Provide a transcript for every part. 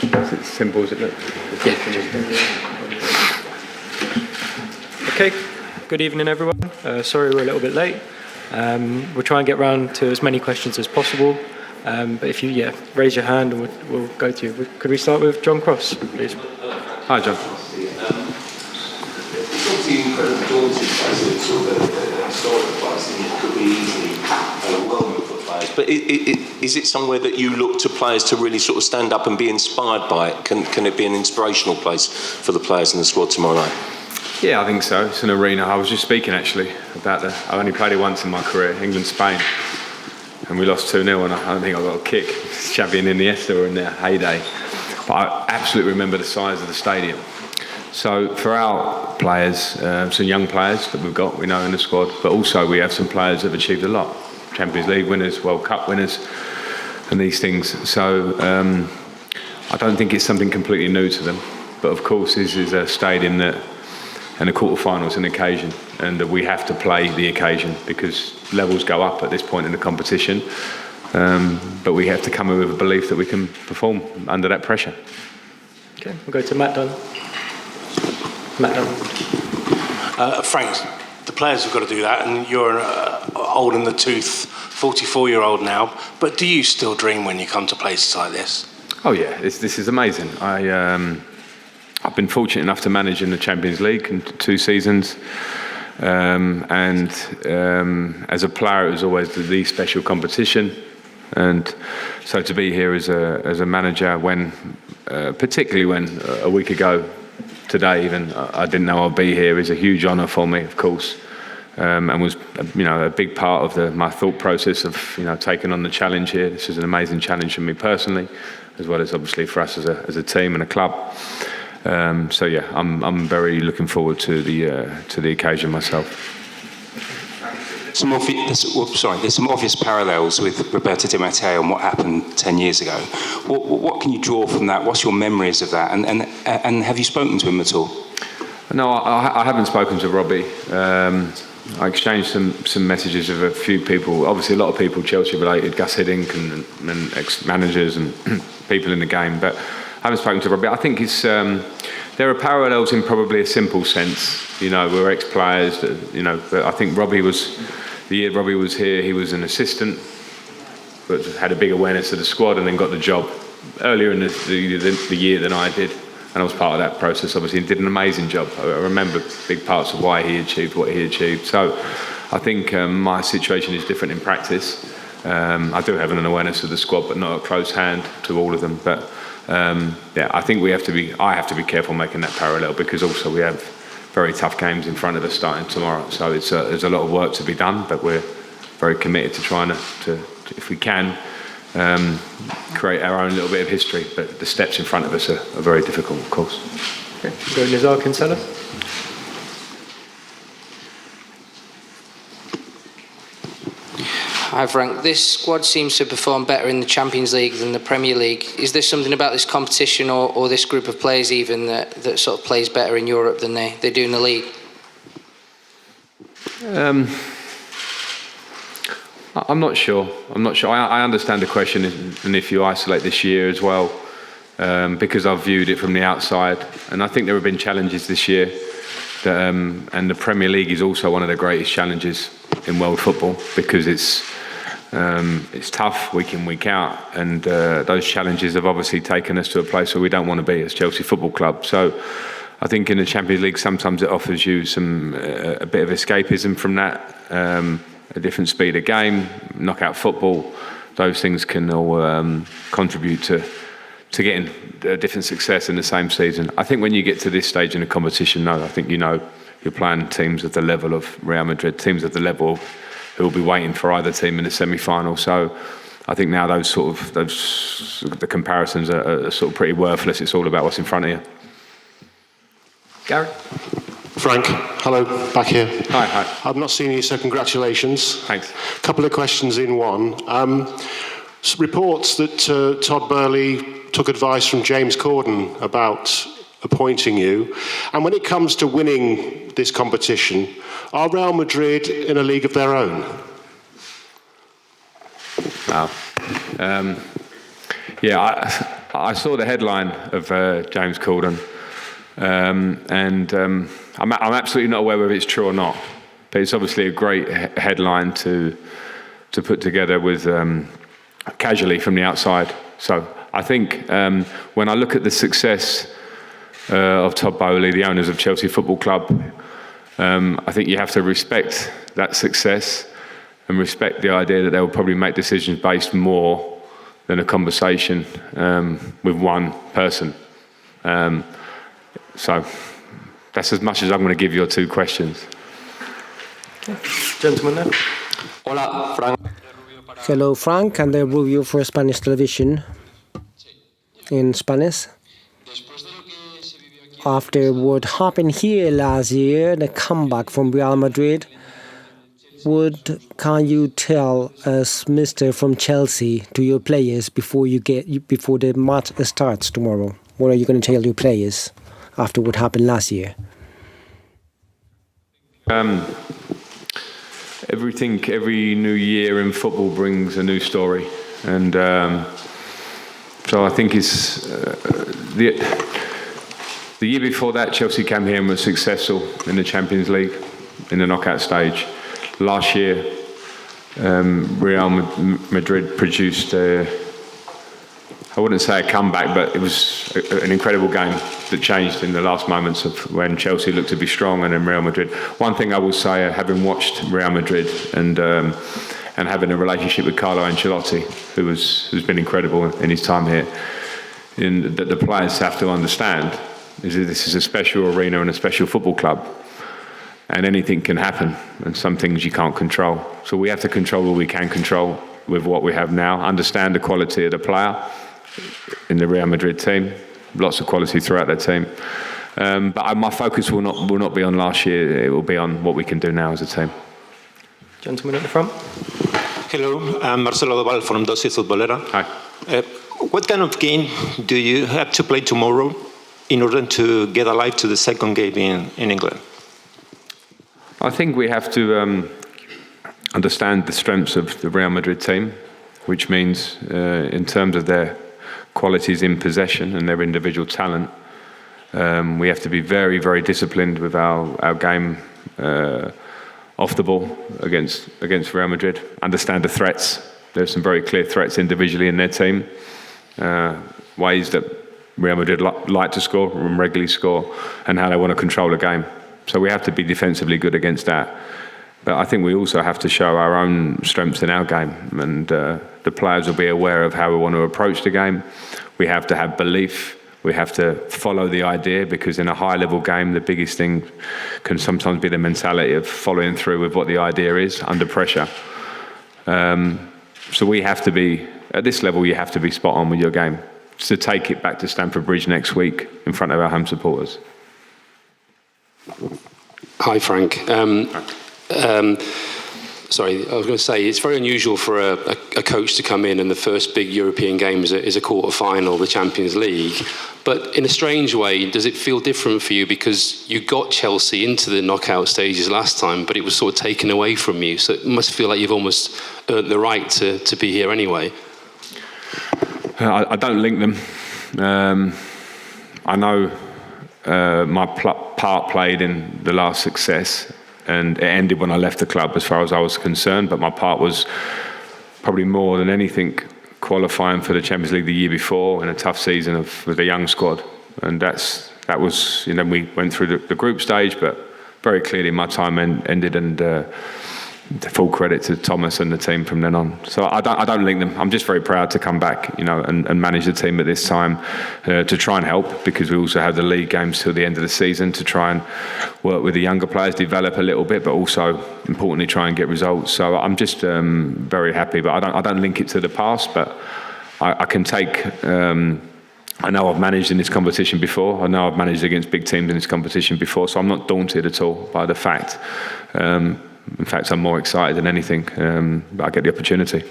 It's as simple as it looks. Okay, good evening everyone. Sorry we're a little bit late. We'll try and get round to as many questions as possible. But if you raise your hand and we'll go to you. Could we start with John Cross, please? Hi, John. It's obviously incredibly daunting as a sort of a historical place, and it could be easily overwhelming for players. But is it somewhere that you look to players to really sort of stand up and be inspired by it? Can it be an inspirational place for the players in the squad tomorrow night? Yeah, I think so. It's an arena. I was just speaking actually about I only played it once in my career, England-Spain, and we lost 2-0, and I don't think I got a kick. Xavi and Iniesta were in their heyday. But I absolutely remember the size of the stadium. So for our players, some young players that we've got, we know in the squad, but also we have some players that have achieved a lot. Champions League winners, World Cup winners, and these things. So I don't think it's something completely new to them. But of course, this is a stadium that, and the quarterfinals, an occasion, and we have to play the occasion because levels go up at this point in the competition. But we have to come in with a belief that we can perform under that pressure. Okay, we'll go to Matt Dunn. Frank, the players have got to do that, and you're old in the tooth, 44-year-old now. But do you still dream when you come to places like this? Oh yeah, this is amazing. I've been fortunate enough to manage in the Champions League in 2 seasons, and as a player, it was always the special competition. And so to be here as a manager, particularly when a week ago today, even I didn't know I'd be here, is a huge honour for me, of course, and was a big part of my thought process of taking on the challenge here. This is an amazing challenge for me personally, as well as obviously for us as a team and a club. So yeah, I'm very looking forward to the occasion myself. There's some obvious parallels with Roberto Di Matteo and what happened 10 years ago. What can you draw from that? What's your memories of that? And have you spoken to him at all? No, I haven't spoken to Robbie. I exchanged some messages with a few people. Obviously, a lot of people Chelsea related, Gus Hiddink and ex-managers and people in the game. But I haven't spoken to Robbie. I think there are parallels in probably a simple sense. We're ex-players. But I think the year Robbie was here, he was an assistant, but had a big awareness of the squad, and then got the job earlier in the year than I did. And I was part of that process. Obviously, he did an amazing job. I remember big parts of why he achieved what he achieved. So I think my situation is different in practice. I do have an awareness of the squad, but not a close hand to all of them. But I think I have to be careful making that parallel, because also we have very tough games in front of us starting tomorrow. So there's a lot of work to be done, but we're very committed to trying to if we can, create our own little bit of history. But the steps in front of us are very difficult, of course. Okay, go Nizar Kinsella. Hi Frank, this squad seems to perform better in the Champions League than the Premier League. Is there something about this competition or this group of players even that sort of plays better in Europe than they do in the league? I'm not sure. I understand the question, and if you isolate this year as well, because I've viewed it from the outside, and I think there have been challenges this year, and the Premier League is also one of the greatest challenges in world football, because it's tough week in, week out, and those challenges have obviously taken us to a place where we don't want to be as Chelsea Football Club. So I think in the Champions League sometimes it offers you a bit of escapism from that, a different speed of game, knockout football. Those things can all contribute to getting a different success in the same season. I think when you get to this stage in the competition, I think you're playing teams of the level of Real Madrid, teams of the level who will be waiting for either team in the semi-final. So I think now the comparisons are sort of pretty worthless. It's all about what's in front of you. Gary? Frank, hello, back here. Hi. I've not seen you, so congratulations. Thanks. A couple of questions in one. Reports that Todd Boehly took advice from James Corden about appointing you. And when it comes to winning this competition, are Real Madrid in a league of their own? Wow. I saw the headline of James Corden, and I'm absolutely not aware whether it's true or not. But it's obviously a great headline to put together with casually from the outside. So I think when I look at the success of Todd Boehly, the owners of Chelsea Football Club, I think you have to respect that success and respect the idea that they will probably make decisions based more than a conversation with one person. So that's as much as I'm going to give your two questions. Okay. Gentleman there. Hola, Frank. Hello, Frank, and the review for Spanish television in Spanish. After what happened here last year, the comeback from Real Madrid, what can you tell us, Mr. from Chelsea, to your players before the match starts tomorrow? What are you going to tell your players after what happened last year? Every new year in football brings a new story, and so I think it's the year before that, Chelsea came here and was successful in the Champions League in the knockout stage. Last year, Real Madrid produced I wouldn't say a comeback, but it was an incredible game that changed in the last moments of when Chelsea looked to be strong and then Real Madrid. One thing I will say, having watched Real Madrid and having a relationship with Carlo Ancelotti, who's been incredible in his time here, that the players have to understand is that this is a special arena and a special football club, and anything can happen, and some things you can't control. So we have to control what we can control with what we have now, understand the quality of the player in the Real Madrid team, lots of quality throughout that team. But my focus will not be on last year, it will be on what we can do now as a team. Gentleman at the front. Hello, I'm Marcelo Doval from Dosis Futbolera. Hi. What kind of game do you have to play tomorrow in order to get alive to the second game in England? I think we have to understand the strengths of the Real Madrid team, which means in terms of their qualities in possession and their individual talent, we have to be very, very disciplined with our game off the ball against Real Madrid. Understand the threats. There's some very clear threats individually in their team, ways that Real Madrid like to score and regularly score, and how they want to control the game. So we have to be defensively good against that. But I think we also have to show our own strengths in our game, and the players will be aware of how we want to approach the game. We have to have belief. We have to follow the idea, because in a high-level game, the biggest thing can sometimes be the mentality of following through with what the idea is under pressure. So we have to be, at this level, you have to be spot on with your game to take it back to Stamford Bridge next week in front of our home supporters. Hi, Frank. Sorry, I was going to say, it's very unusual for a coach to come in and the first big European game is a quarter-final of the Champions League. But in a strange way, does it feel different for you? Because you got Chelsea into the knockout stages last time, but it was sort of taken away from you. So it must feel like you've almost earned the right to be here anyway. I don't link them. I know my part played in the last success, and it ended when I left the club as far as I was concerned, but my part was probably more than anything qualifying for the Champions League the year before in a tough season with a young squad. And that was, you know, we went through the group stage, but very clearly my time ended, and full credit to Thomas and the team from then on. So I don't link them. I'm just very proud to come back, you know, and manage the team at this time to try and help, because we also have the league games till the end of the season to try and work with the younger players, develop a little bit, but also importantly try and get results. So I'm just very happy, but I don't link it to the past. But I can take. I know I've managed in this competition before. I know I've managed against big teams in this competition before. So I'm not daunted at all by the fact. In fact, I'm more excited than anything that I get the opportunity.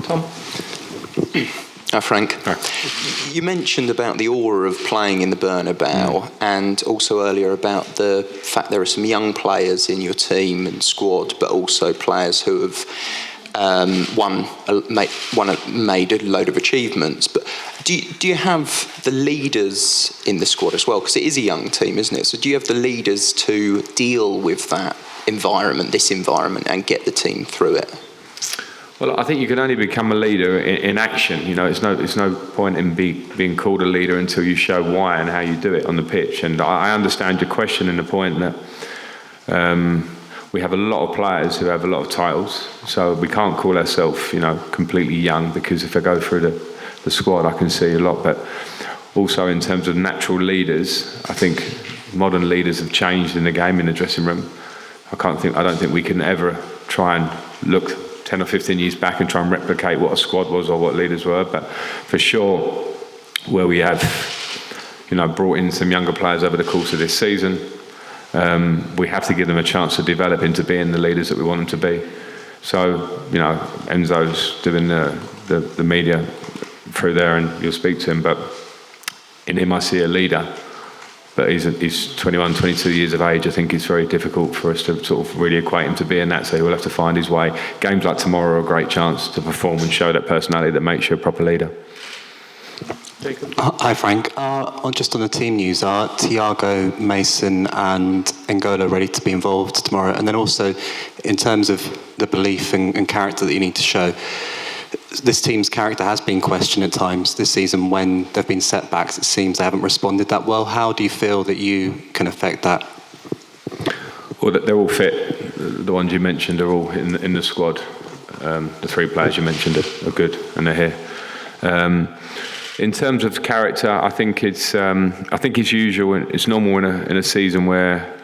Tom? Frank, you mentioned about the aura of playing in the Bernabeu, and also earlier about the fact there are some young players in your team and squad, but also players who have made a load of achievements. But do you have the leaders in the squad as well? Because it is a young team, isn't it? So do you have the leaders to deal with that this environment, and get the team through it? Well, I think you can only become a leader in action. You know, it's no point in being called a leader until you show why and how you do it on the pitch. And I understand your question in the point that we have a lot of players who have a lot of titles, so we can't call ourselves, you know, completely young, because if I go through the squad, I can see a lot. But also in terms of natural leaders, I think modern leaders have changed in the game, in the dressing room. I don't think we can ever try and look 10 or 15 years back and try and replicate what a squad was or what leaders were. But for sure, where we have, you know, brought in some younger players over the course of this season, we have to give them a chance to develop into being the leaders that we want them to be. So, you know, Enzo's doing the media through there, and you'll speak to him, but in him I see a leader. But he's 21, 22 years of age. I think it's very difficult for us to sort of really equate him to being that, so he'll have to find his way. Games like tomorrow are a great chance to perform and show that personality that makes you a proper leader. Hi Frank, just on the team news, are Thiago, Mason and Ngolo ready to be involved tomorrow? And then also, in terms of the belief and character that you need to show, this team's character has been questioned at times this season when there have been setbacks. It seems they haven't responded that well. How do you feel that you can affect that? Well, they're all fit. The ones you mentioned are all in the squad. The three players you mentioned are good, and they're here. In terms of character, I think it's usual. It's normal in a season where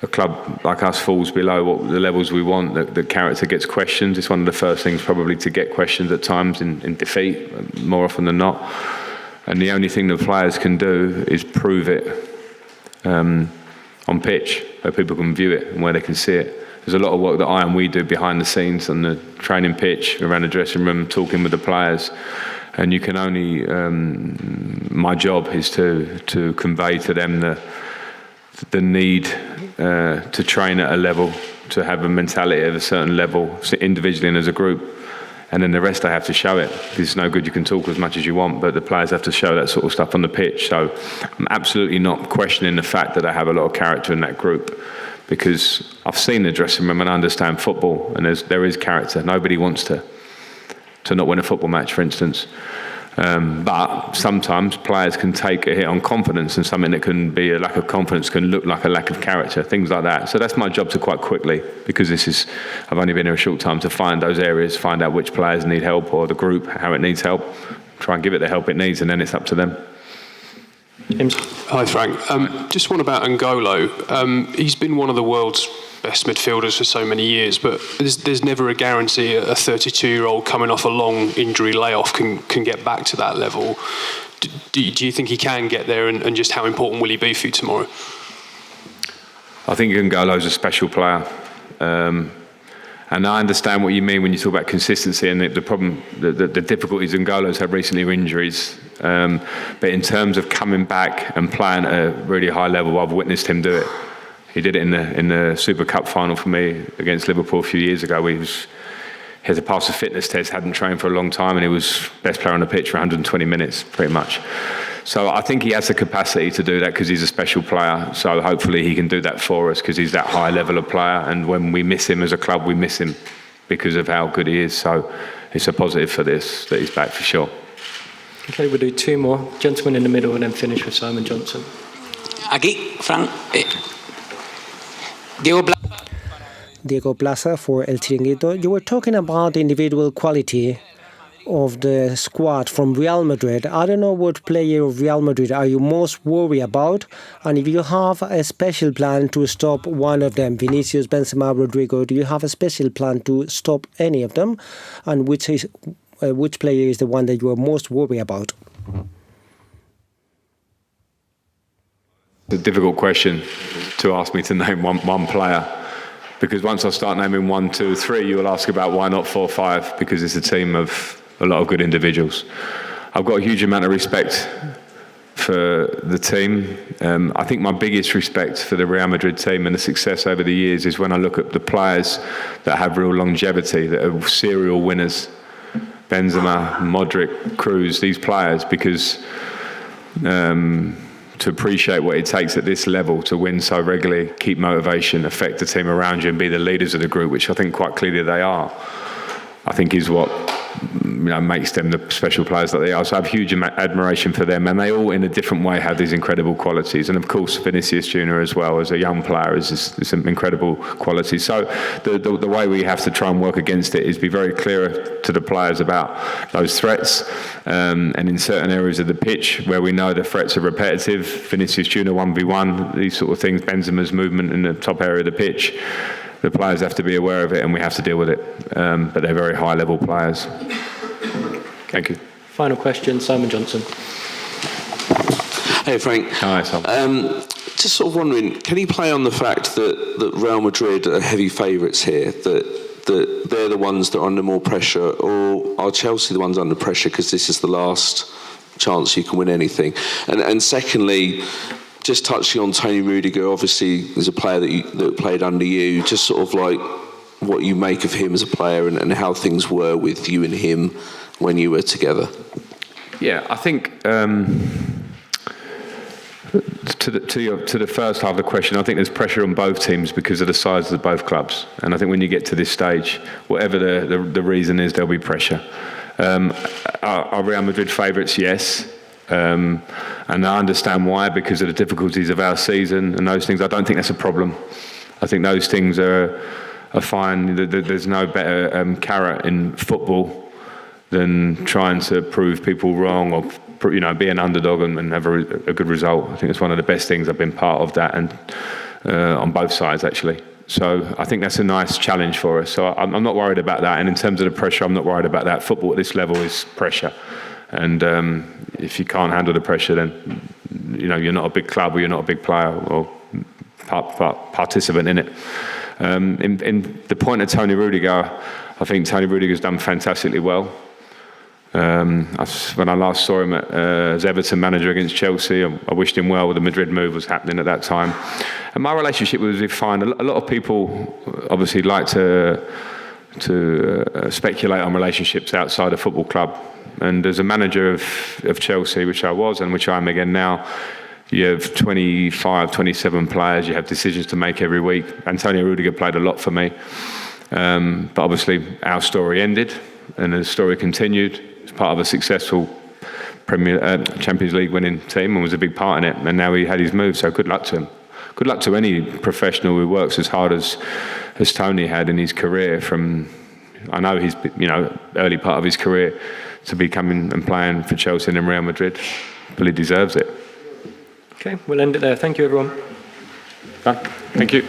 a club like us falls below what the levels we want, that the character gets questioned. It's one of the first things probably to get questioned at times in defeat, more often than not. And the only thing the players can do is prove it on pitch, where people can view it and where they can see it. There's a lot of work that I and we do behind the scenes on the training pitch, around the dressing room, talking with the players. And you can only, my job is to convey to them the need to train at a level, to have a mentality at a certain level, individually and as a group. And then the rest I have to show it. It's no good, you can talk as much as you want, but the players have to show that sort of stuff on the pitch. So I'm absolutely not questioning the fact that I have a lot of character in that group, because I've seen the dressing room and I understand football, and there is character. Nobody wants to not win a football match, for instance. But sometimes players can take a hit on confidence, and something that can be a lack of confidence can look like a lack of character, things like that. So that's my job to quite quickly, because I've only been here a short time, to find those areas, find out which players need help, or the group, how it needs help, try and give it the help it needs, and then it's up to them. Hi Frank, just one about Ngolo. He's been one of the world's best midfielders for so many years, but there's never a guarantee a 32-year-old coming off a long injury layoff can get back to that level. Do you think he can get there, and just how important will he be for you tomorrow? I think Ngolo's a special player. And I understand what you mean when you talk about consistency, and the problem, the difficulties Ngolo's had recently are injuries. But in terms of coming back and playing at a really high level, I've witnessed him do it. He did it in the Super Cup final for me against Liverpool a few years ago. He had to pass a fitness test, hadn't trained for a long time, and he was best player on the pitch for 120 minutes, pretty much. So I think he has the capacity to do that, because he's a special player. So hopefully he can do that for us, because he's that high level of player. And when we miss him as a club, we miss him because of how good he is. So it's a positive for this, that he's back for sure. Okay, we'll do two more. Gentleman in the middle, and then finish with Simon Johnson. Aquí, Frank. Diego Plaza for El Chiringuito. You were talking about the individual quality of the squad from Real Madrid. I don't know what player of Real Madrid are you most worried about, and if you have a special plan to stop one of them, Vinicius, Benzema, Rodrigo, do you have a special plan to stop any of them, and which player is the one that you are most worried about? It's a difficult question to ask me to name one player, because once I start naming 1, 2, 3, you will ask about why not 4, 5, because it's a team of a lot of good individuals. I've got a huge amount of respect for the team. I think my biggest respect for the Real Madrid team and the success over the years is when I look at the players that have real longevity, that are serial winners. Benzema, Modric, Kroos, these players, because to appreciate what it takes at this level to win so regularly, keep motivation, affect the team around you and be the leaders of the group, which I think quite clearly they are, I think is what makes them the special players that they are. So I have huge admiration for them, and they all in a different way have these incredible qualities. And of course Vinicius Junior as well, as a young player, is some incredible qualities. So the way we have to try and work against it is be very clear to the players about those threats, and in certain areas of the pitch where we know the threats are repetitive, Vinicius Junior 1v1, these sort of things, Benzema's movement in the top area of the pitch, the players have to be aware of it and we have to deal with it. But they're very high level players. Thank you. Final question, Simon Johnson. Hey Frank. Hi Simon. Just sort of wondering, can you play on the fact that Real Madrid are heavy favourites here, that they're the ones that are under more pressure, or are Chelsea the ones under pressure because this is the last chance you can win anything? And secondly, just touching on Tony Rudiger, obviously there's a player that played under you, just sort of like what you make of him as a player and how things were with you and him when you were together. Yeah, I think to the first half of the question, I think there's pressure on both teams because of the size of both clubs, and I think when you get to this stage, whatever the reason is, there'll be pressure. Are Real Madrid favourites? Yes. And I understand why, because of the difficulties of our season and those things. I don't think that's a problem. I think those things are fine. There's no better carrot in football than trying to prove people wrong or be an underdog and have a good result. I think it's one of the best things. I've been part of that, and on both sides actually. So I think that's a nice challenge for us. So I'm not worried about that. And in terms of the pressure, I'm not worried about that. Football at this level is pressure. And if you can't handle the pressure, then you're not a big club, or you're not a big player or participant in it. In the point of Tony Rudiger, I think Tony Rudiger's done fantastically well. When I last saw him as Everton manager against Chelsea, I wished him well. The Madrid move was happening at that time, and my relationship with him was fine. A lot of people obviously like to speculate on relationships outside a football club. And as a manager of Chelsea, which I was and which I am again now, you have 25, 27 players, you have decisions to make every week. Antonio Rudiger played a lot for me. But obviously our story ended and the story continued. As part of a successful Champions League winning team and was a big part in it. And now he had his move, so good luck to him. Good luck to any professional who works as hard as Tony had in his career I know his early part of his career, to be coming and playing for Chelsea and Real Madrid. But he deserves it. Okay, we'll end it there. Thank you, everyone. Thank you.